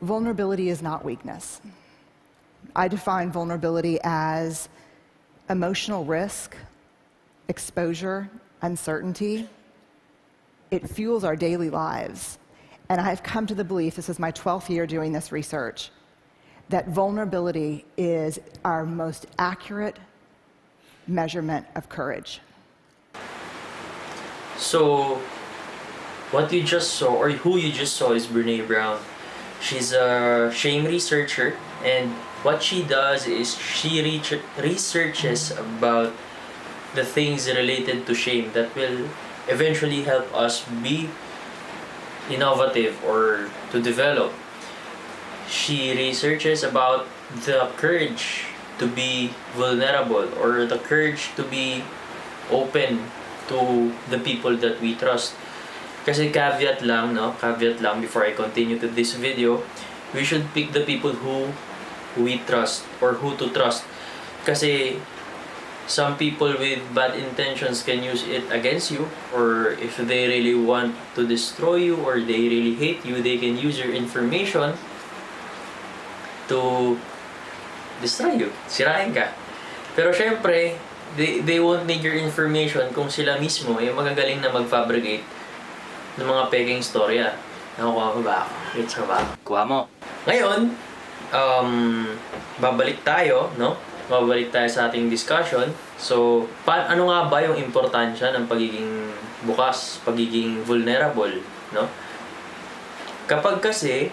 Vulnerability is not weakness. I define vulnerability as emotional risk, exposure, uncertainty. It fuels our daily lives. And I've come to the belief, this is my 12th year doing this research, that vulnerability is our most accurate measurement of courage. So, what you just saw, or who you just saw, is Brene Brown. She's a shame researcher, and what she does is she researches about the things related to shame that will eventually help us be innovative or to develop. She researches about the courage to be vulnerable, or the courage to be open to the people that we trust. Kasi caveat lang before I continue to this video, we should pick the people who we trust or who to trust. Kasi some people with bad intentions can use it against you, or if they really want to destroy you or they really hate you, they can use your information to destroy you, sirain ka. Pero syempre, they won't need your information kung sila mismo ay magagaling na mag-fabricate ng mga peking storya. Nakukuha mo ba ako? Gets mo ba? Kuha mo. Ngayon, babalik tayo, no? Babalik tayo sa ating discussion. So, ano nga ba yung importansya ng pagiging bukas, pagiging vulnerable, no? Kapag kasi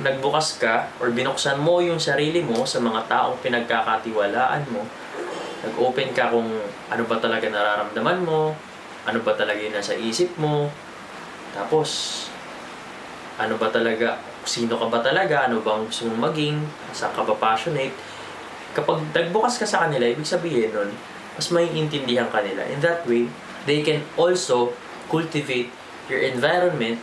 nagbukas ka or binuksan mo yung sarili mo sa mga taong pinagkakatiwalaan mo, nag-open ka kung ano ba talaga nararamdaman mo, ano ba talaga yung nasa isip mo, tapos ano ba talaga, sino ka ba talaga, ano bang gusto mong maging, saan ka ba passionate. Kapag nagbukas ka sa kanila, ibig sabihin nun, mas maiintindihan ka nila. In that way, they can also cultivate your environment,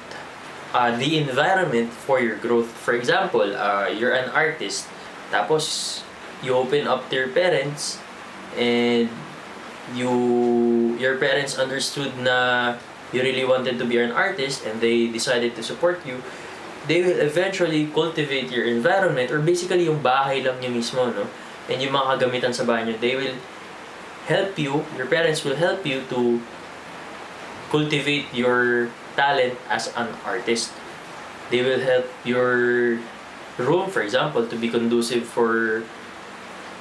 the environment for your growth. For example, you're an artist, tapos you open up to your parents, and your parents understood na you really wanted to be an artist and they decided to support you. They will eventually cultivate your environment, or basically yung bahay lang niyo mismo, no? And yung mga kagamitan sa bahay niyo, they will help you, your parents will help you to cultivate your talent as an artist. They will help your room, for example, to be conducive for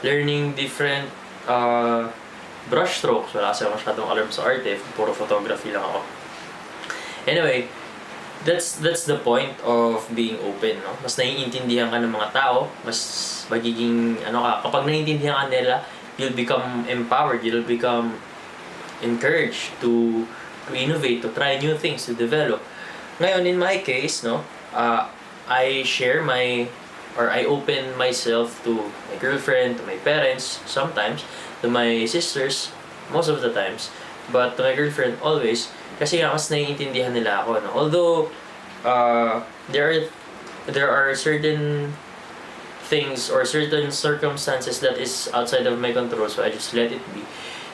learning different brush strokes. Wala kasi masyadong alam sa arte, puro photography lang ako. Anyway, that's the point of being open, no? Mas naiintindihan ka ng mga tao, mas magiging kapag naiintindihan ka nila, you'll become empowered, you'll become encouraged to innovate, to try new things, to develop. Ngayon, in my case, no, I open myself to my girlfriend, to my parents, sometimes, to my sisters, most of the times, but to my girlfriend always, kasi nga mas naiintindihan nila ako, no? Although there are certain things or certain circumstances that is outside of my control, so I just let it be,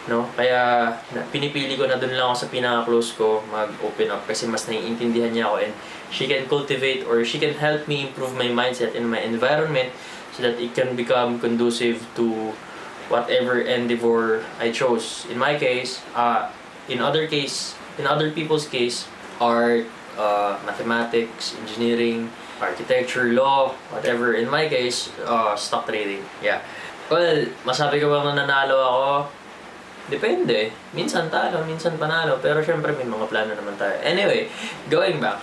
no? Kaya pinipili ko na dun lang ako sa pinaka-close ko mag-open up, kasi mas naiintindihan niya ako, and she can cultivate or she can help me improve my mindset and my environment so that it can become conducive to whatever endeavor I chose. In my case, in other people's case, art, mathematics, engineering, architecture, law, whatever. In my case, stock trading. Yeah. Well, masabi ko bang nananalo ako? Depende. Minsan talo, minsan panalo. Pero syempre may mga plano naman tayo. Anyway, going back.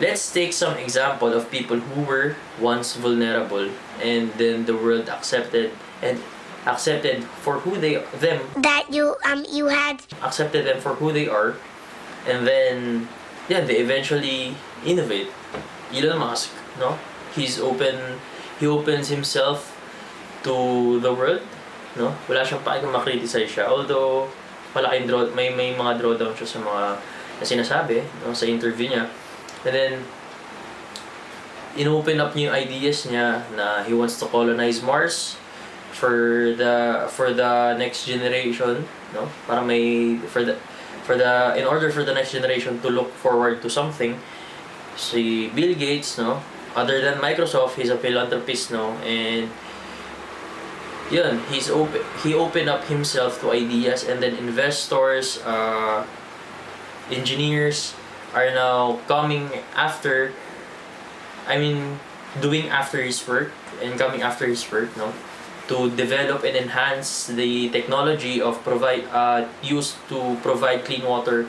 Let's take some example of people who were once vulnerable, and then the world accepted for who they accepted them for who they are, and then they eventually innovate. Elon Musk, no? He opens himself to the world, no? Wala siyang pakikang makriticize siya, although may mga drawdown siya sa mga na sinasabi, no, sa interview niya. And then inopen up niya yung ideas niya na he wants to colonize Mars for the next generation, no? Para in order for the next generation to look forward to something, si Bill Gates, no? Other than Microsoft, he's a philanthropist, no? And yun, he opened up himself to ideas, and then investors, engineers are now coming after, doing after his work and coming after his work, no? To develop and enhance the technology of used to provide clean water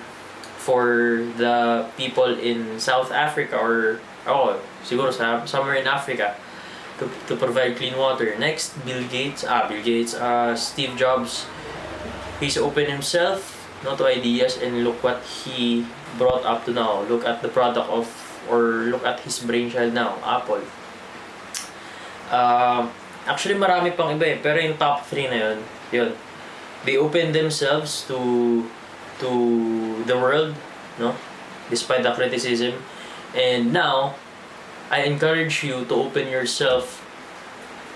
for the people in South Africa, or siguro somewhere in Africa, to provide clean water. Next, Steve Jobs, he's opened himself, no, to ideas, and look what he brought up to now. Look at the product look at his brainchild now, Apple. Actually, marami pang iba eh, pero yung top 3 na yun, they opened themselves to the world, no? Despite the criticism. And now, I encourage you to open yourself,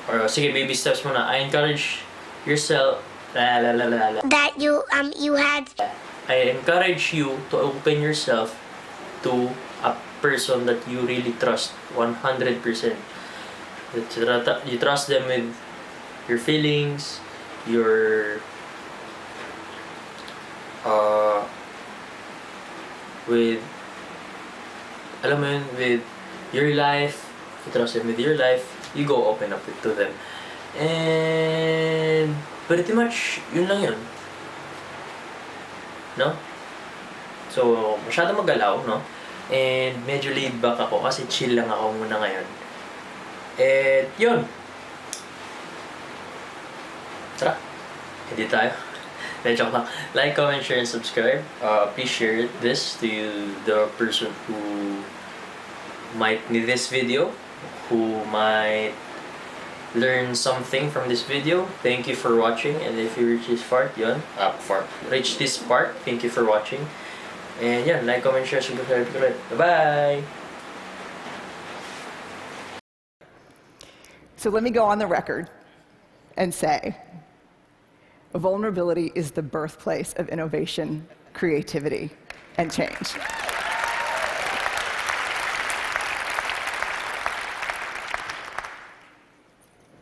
or sige, baby steps muna. I encourage yourself, that you had. I encourage you to open yourself to a person that you really trust 100%. That you trust them with your feelings, your with your life. You trust them with your life, you go open up it to them. And pretty much yun lang yun, no? So masyado magalaw, no? And medyo laid back ako kasi chill lang ako muna ngayon. And yun, tara, hindi tayo. Joke lang. Like, comment, share, and subscribe. Please share this to the person who might need this video, who might learn something from this video. Thank you for watching, and if you reach this part, thank you for watching. And yeah, like, comment, share, subscribe. Bye-bye! So let me go on the record and say, vulnerability is the birthplace of innovation, creativity, and change.